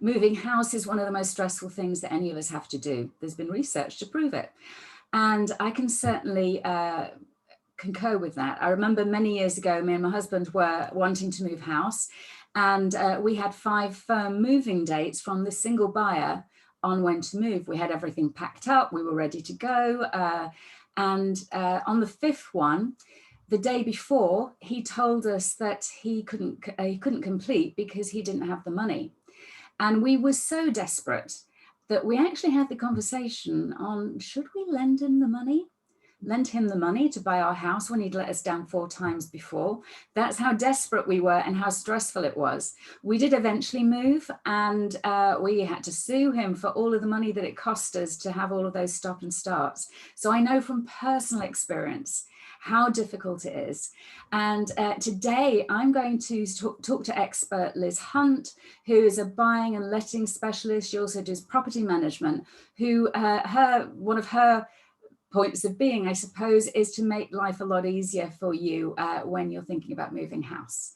moving house is one of the most stressful things that any of us have to do. There's been research to prove it. And I can certainly concur with that. I remember many years ago, me and my husband were wanting to move house, and we had 5 firm moving dates from the single buyer on when to move. We had everything packed up, we were ready to go. And on the 5th one, the day before, he told us that he couldn't complete because he didn't have the money. And we were so desperate that we actually had the conversation on, should we lend him the money? Lend him the money to buy our house when he'd let us down 4 times before. That's how desperate we were and how stressful it was. We did eventually move, and we had to sue him for all of the money that it cost us to have all of those stop and starts. So I know from personal experience how difficult it is. And today I'm going to talk to expert Liz Hunt, who is a buying and letting specialist. She also does property management, who one of her points of being, I suppose, is to make life a lot easier for you when you're thinking about moving house.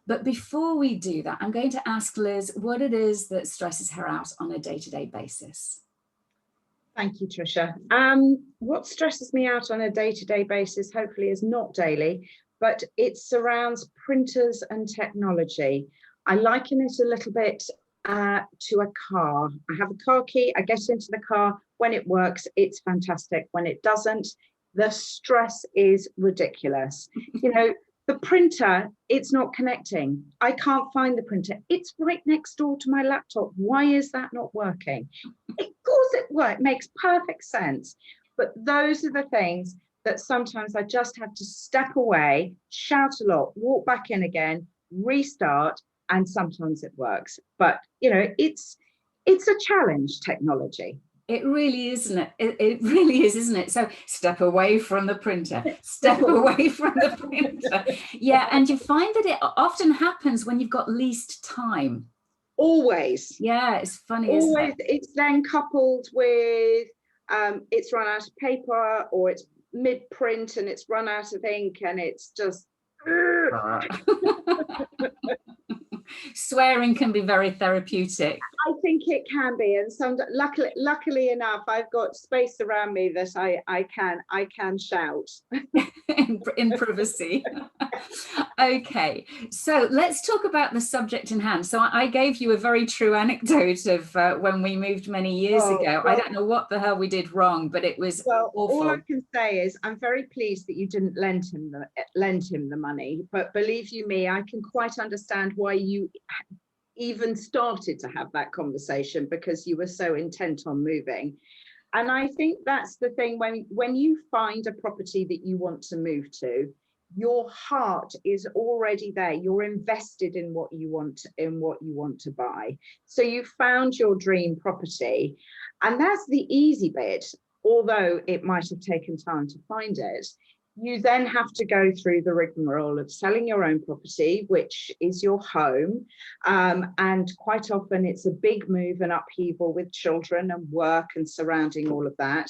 But before we do that, I'm going to ask Liz what it is that stresses her out on a day-to-day basis. Thank you, Tricia. What stresses me out on a day-to-day basis, hopefully is not daily, but it surrounds printers and technology. I liken it a little bit to a car. I have a car key, I get into the car. When it works, it's fantastic. When it doesn't, the stress is ridiculous. You know, the printer, it's not connecting. I can't find the printer. It's right next door to my laptop. Why is that not working? Of course it works, makes perfect sense. But those are the things that sometimes I just have to step away, shout a lot, walk back in again, restart, and sometimes it works. But, you know, it's a challenge, technology. It really is, isn't it? It really is, isn't it? So step away from the printer, step away from the printer. Yeah, and you find that it often happens when you've got least time. Always. Yeah, it's funny, Always, isn't it? it's then coupled with it's run out of paper, or it's mid-print and it's run out of ink, and it's just... Swearing can be very therapeutic. I think it can be, and luckily enough, I've got space around me that I can shout in privacy. Okay, so let's talk about the subject in hand. So I gave you a very true anecdote of when we moved many years ago. Well, I don't know what the hell we did wrong, but it was awful. All I can say is I'm very pleased that you didn't lend him the money. But believe you me, I can quite understand why you even started to have that conversation, because you were so intent on moving. And I think that's the thing, when you find a property that you want to move to, your heart is already there. You're invested in what you want to buy. So you found your dream property, and that's the easy bit. Although it might have taken time to find it, you then have to go through the rigmarole of selling your own property, which is your home. And quite often it's a big move and upheaval with children and work and surrounding all of that.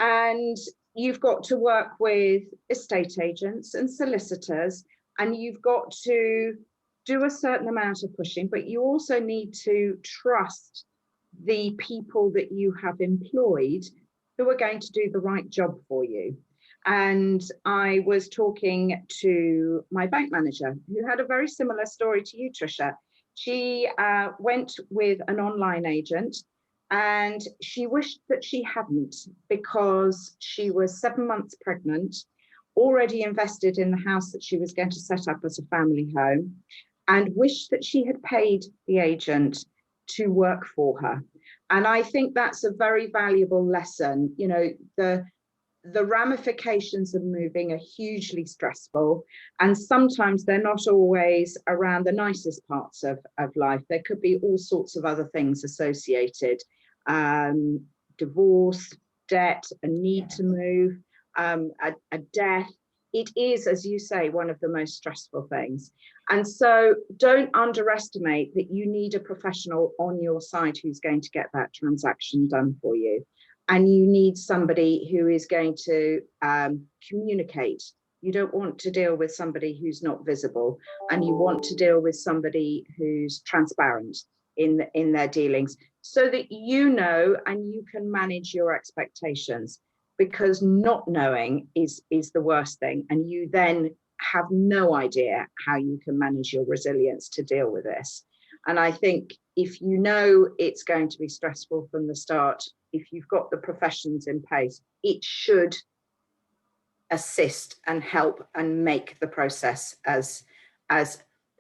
And you've got to work with estate agents and solicitors, and you've got to do a certain amount of pushing, but you also need to trust the people that you have employed who are going to do the right job for you. And I was talking to my bank manager, who had a very similar story to you, Tricia. She went with an online agent, and she wished that she hadn't, because she was 7 months pregnant, already invested in the house that she was going to set up as a family home, and wished that she had paid the agent to work for her. And I think that's a very valuable lesson. You know, the ramifications of moving are hugely stressful, and sometimes they're not always around the nicest parts of life. There could be all sorts of other things associated, divorce, debt, a need to move, a death. It is, as you say, one of the most stressful things. And so don't underestimate that you need a professional on your side who's going to get that transaction done for you. And you need somebody who is going to communicate. You don't want to deal with somebody who's not visible, and you want to deal with somebody who's transparent. in their dealings, so that you know and you can manage your expectations, because not knowing is the worst thing, and you then have no idea how you can manage your resilience to deal with this. And I think if you know it's going to be stressful from the start, if you've got the professions in place, it should assist and help and make the process as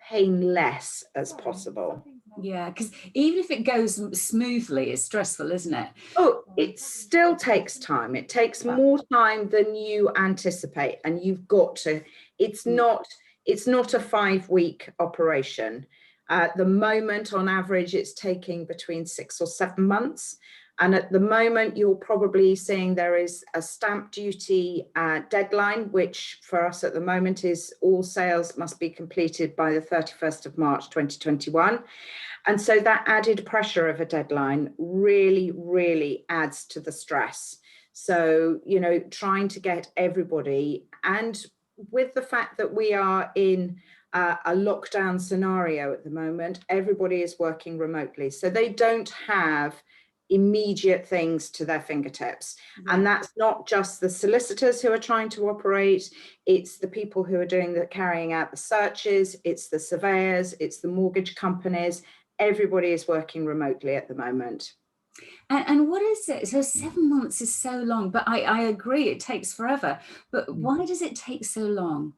painless as possible. Yeah, because even if it goes smoothly, it's stressful, isn't it? Oh, it still takes time. It takes more time than you anticipate, and you've got to, it's not a 5-week operation. At the moment, on average, it's taking between 6 or 7 months. And at the moment, you're probably seeing there is a stamp duty deadline, which for us at the moment is all sales must be completed by the 31st of March 2021. And so that added pressure of a deadline really, really adds to the stress. So, you know, trying to get everybody, and with the fact that we are in a lockdown scenario at the moment, everybody is working remotely. So they don't have immediate things to their fingertips. Yeah. And that's not just the solicitors who are trying to operate, it's the people who are carrying out the searches, it's the surveyors, it's the mortgage companies. Everybody is working remotely at the moment. And what is it? So 7 months is so long, but I agree it takes forever. But why does it take so long?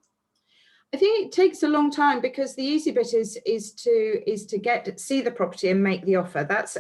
I think it takes a long time because the easy bit is to see the property and make the offer. That's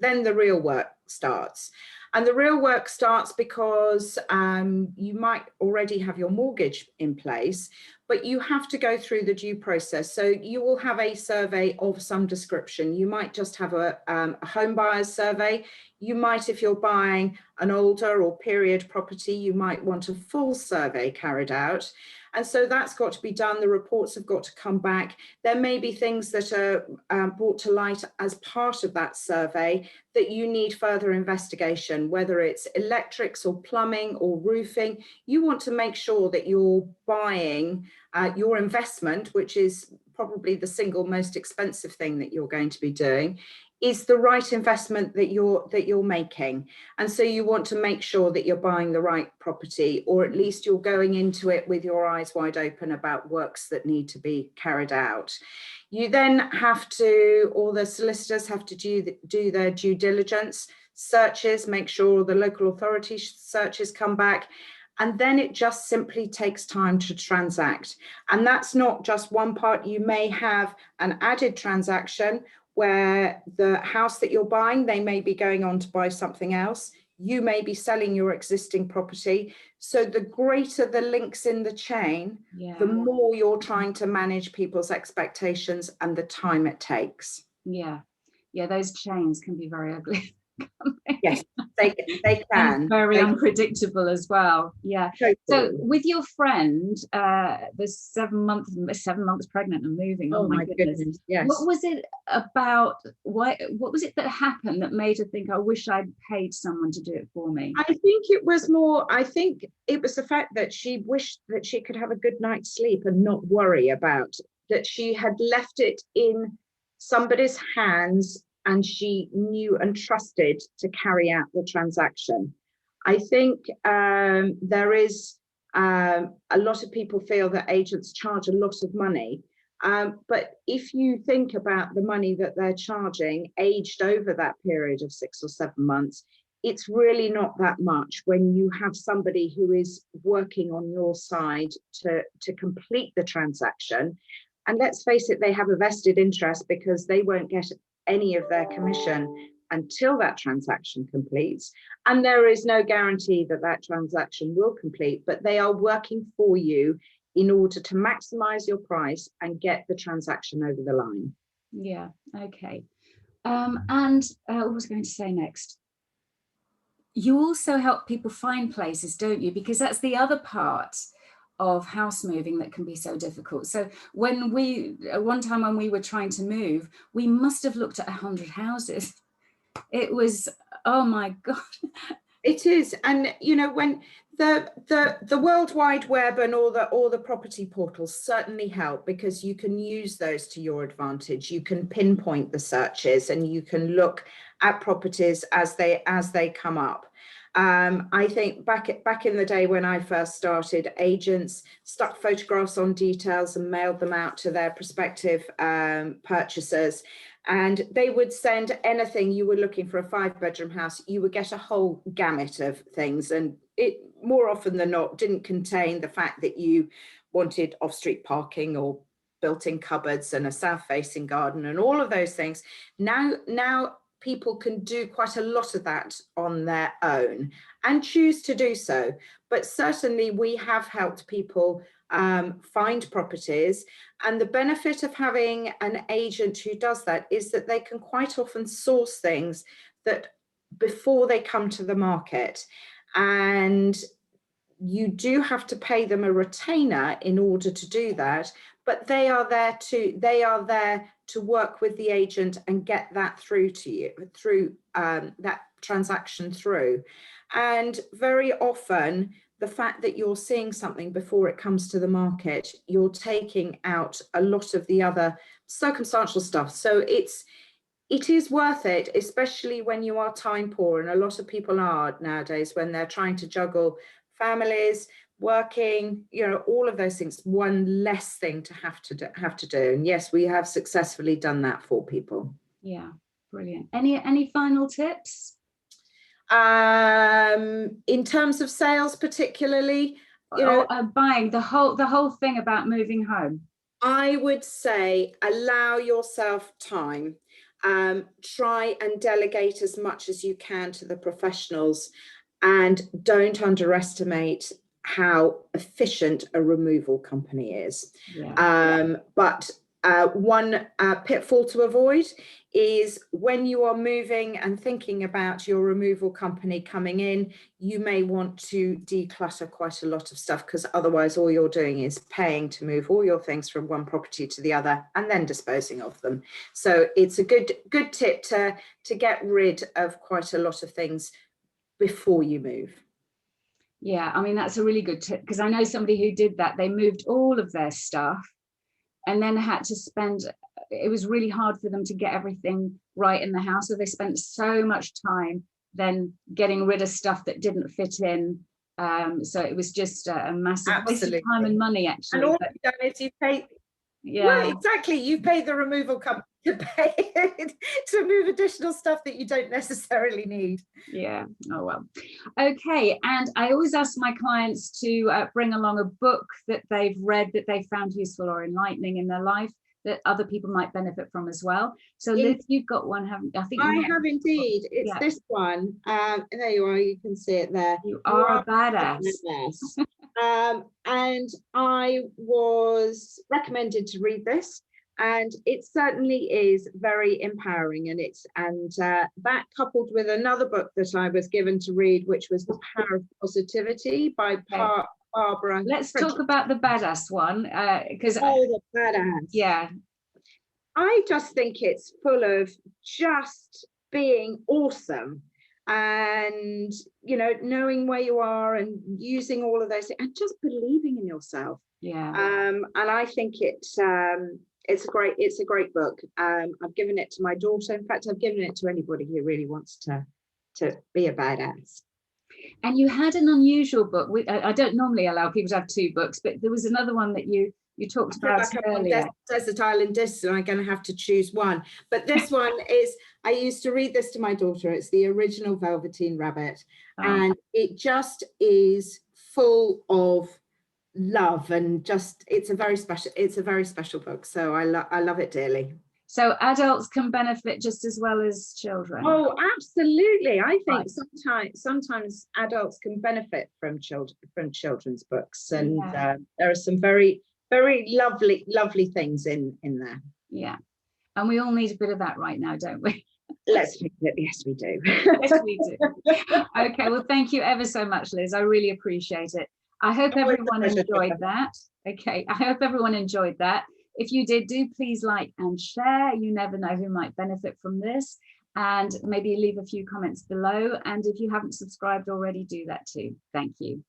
then the real work starts. And the real work starts because you might already have your mortgage in place, but you have to go through the due process. So you will have a survey of some description. You might just have a home buyer's survey. You might, if you're buying an older or period property, you might want a full survey carried out. And so that's got to be done. The reports have got to come back. There may be things that are brought to light as part of that survey that you need further investigation, whether it's electrics or plumbing or roofing. You want to make sure that you're buying your investment, which is probably the single most expensive thing that you're going to be doing, is the right investment that you're making. And so you want to make sure that you're buying the right property, or at least you're going into it with your eyes wide open about works that need to be carried out. You then have to, or the solicitors have to do their due diligence searches, make sure the local authority searches come back. And then it just simply takes time to transact. And that's not just one part. You may have an added transaction where the house that you're buying, they may be going on to buy something else. You may be selling your existing property. So the greater the links in the chain, the more you're trying to manage people's expectations and the time it takes. Yeah, those chains can be very ugly. Yes, they can. And very unpredictable as well. Yeah. Totally. So with your friend, the 7 months pregnant and moving. Oh my goodness. Yes. What was it about? What was it that happened that made her think, I wish I'd paid someone to do it for me? I think it was the fact that she wished that she could have a good night's sleep and not worry about that she had left it in somebody's hands and she knew and trusted to carry out the transaction. I think there is a lot of people feel that agents charge a lot of money, but if you think about the money that they're charging aged over that period of 6 or 7 months, it's really not that much when you have somebody who is working on your side to complete the transaction. And let's face it, they have a vested interest because they won't get any of their commission until that transaction completes. And there is no guarantee that that transaction will complete, but they are working for you in order to maximize your price and get the transaction over the line. Yeah, okay. And what was I going to say next? You also help people find places, don't you? Because that's the other part of house moving that can be so difficult. So one time when we were trying to move, we must have looked at 100 houses. It was, oh my God. It is. And, you know, when The World Wide Web and all the property portals certainly help, because you can use those to your advantage. You can pinpoint the searches and you can look at properties as they come up. I think back in the day when I first started, agents stuck photographs on details and mailed them out to their prospective purchasers. And they would send anything. You were looking for a 5-bedroom house, you would get a whole gamut of things. And it more often than not didn't contain the fact that you wanted off-street parking or built-in cupboards and a south-facing garden and all of those things. Now people can do quite a lot of that on their own and choose to do so. But certainly we have helped people find properties. And the benefit of having an agent who does that is that they can quite often source things that before they come to the market. And you do have to pay them a retainer in order to do that, but they are there to work with the agent and get that through to you, through that transaction through. And very often the fact that you're seeing something before it comes to the market, you're taking out a lot of the other circumstantial stuff. So it is worth it, especially when you are time poor, and a lot of people are nowadays when they're trying to juggle families, working, all of those things. One less thing to have to do. And yes, we have successfully done that for people. Yeah, brilliant. Any final tips? In terms of sales, particularly, buying, the whole thing about moving home. I would say allow yourself time. Try and delegate as much as you can to the professionals, and don't underestimate how efficient a removal company is. Yeah. But one pitfall to avoid is when you are moving and thinking about your removal company coming in, you may want to declutter quite a lot of stuff, because otherwise all you're doing is paying to move all your things from one property to the other and then disposing of them. So it's a good tip to get rid of quite a lot of things before you move. Yeah, I mean, that's a really good tip, because I know somebody who did that. They moved all of their stuff and then had to spend, it was really hard for them to get everything right in the house. So they spent so much time then getting rid of stuff that didn't fit in. So it was just a massive waste of time and money, actually. And all you've done is you pay. Yeah, well, exactly. You pay the removal company to pay to move additional stuff that you don't necessarily need. Yeah. Oh, well. Okay. And I always ask my clients to bring along a book that they've read that they found useful or enlightening in their life that other people might benefit from as well. So Liz, you've got one, haven't you? I think I have indeed. It's this one. There you are. You can see it there. You are a badass. And I was recommended to read this, and it certainly is very empowering. And that coupled with another book that I was given to read, which was The Power of Positivity by Barbara. Let's talk about the badass one, because the badass. Yeah, I just think it's full of just being awesome. And knowing where you are and using all of those and just believing in yourself. And I think it's a great book. I've given it to my daughter. In fact, I've given it to anybody who really wants to be a badass. And you had an unusual book. I don't normally allow people to have two books, but there was another one that you talked about earlier. Desert Island Discs, and I'm going to have to choose one. But this one is, I used to read this to my daughter. It's the original Velveteen Rabbit. And it just is full of love, and just it's a very special book. So I love it dearly. So adults can benefit just as well as children. Oh, absolutely. I think sometimes adults can benefit from children's books, and there are some very, very lovely things in there. Yeah, and we all need a bit of that right now, don't we? Yes, we do. Yes, we do. Okay, well, thank you ever so much, Liz. I really appreciate it. I hope everyone enjoyed that. Okay, I hope everyone enjoyed that. If you did, do please like and share. You never know who might benefit from this. And maybe leave a few comments below. And if you haven't subscribed already, do that too. Thank you.